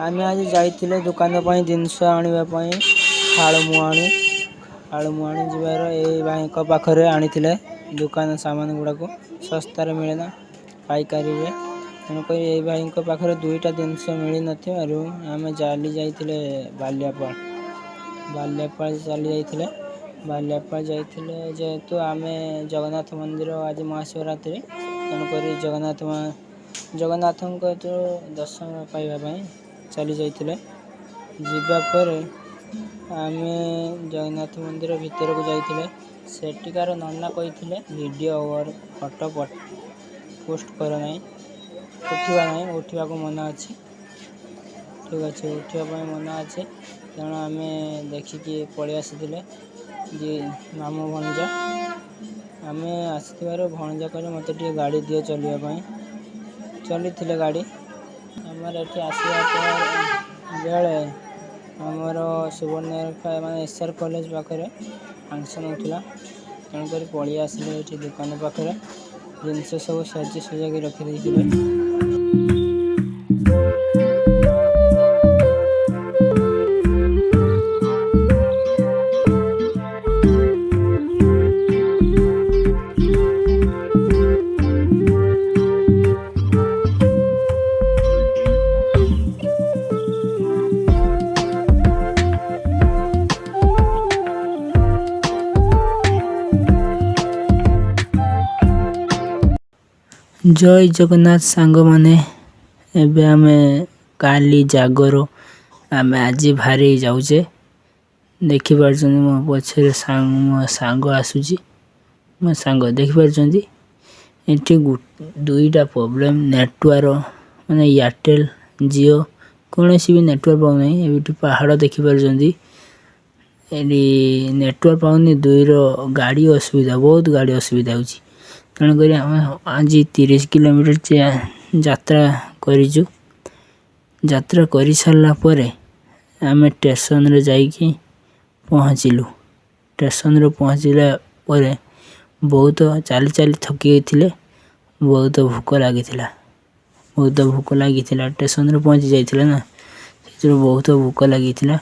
आमे आज जाइथिले दुकान पई जिनस आनिबा पई हालमुआणी जिबार ए भाई को पाखरे आनिथिले दुकान सामान गुडा को सस्ता रे मिलेना पाइकारी रे तनको ए भाई को पाखरे दुईटा जिनस मिली नथिबारु आमे जाली जाइथिले बाल्यापाल चली जाइथिले बाल्यापाल जाइथिले जेहेतु आमे जगन्नाथ मंदिर आज महाशिवरात्रि तनको जगन्नाथ को जो दर्शन पाइबा पई चली जाइथिले जिबा पर आमे जगन्नाथ मंदिर भीतर को जाइथिले सेटिकार नन्ना कहिथिले वीडियो और फोटो पोस्ट कर नाही उठिबा को मना अछि ठीक अछि उठिबा पई मना अछि तेणु आमे देखि कि पळि आसिथिले जे मामू भणजा आमे आसिथिबार भणजा कहले मते टी गाड़ी दियो चलिबा पई चलिथिले गाड़ी हमर एठी आसीबा पर बेले हमर सुवर्णरेखा माने एसआर कॉलेज पाखरे फंक्शन होतला तेणु करी पळि आसिले एठी दुकान पाखरे जिनस सब सजी सजा के रखि दैथिले। जय जगन्नाथ सांग माने एबे आमे काली जागर आमे आज भारी जाउचे देखि परछन मो पछरे सांग आसुची मो सांग देखि परछन एठी दुईटा प्रॉब्लम नेटवर्क माने एयरटेल जियो कोनोसी भी नेटवर्क पाउ नै एबिटि पहाड़ देखि परछन एडी नेटवर्क पाउनी दुईरो गाड़ी असुविधा बहुत गाड़ी असुविधा होची तेणु करी हम आज 30 किलोमीटर यात्रा करिजु यात्रा करि सारला परे आमे स्टेशन रे जाई कि पहुँचिलु स्टेशन रे पहुँचिला परे बहुत चाली चाली थकी गइथिले बहुत भूख लागिथिला स्टेशन रे पहुँची जाइथिले ना सेजरो बहुत भूख लागिथिला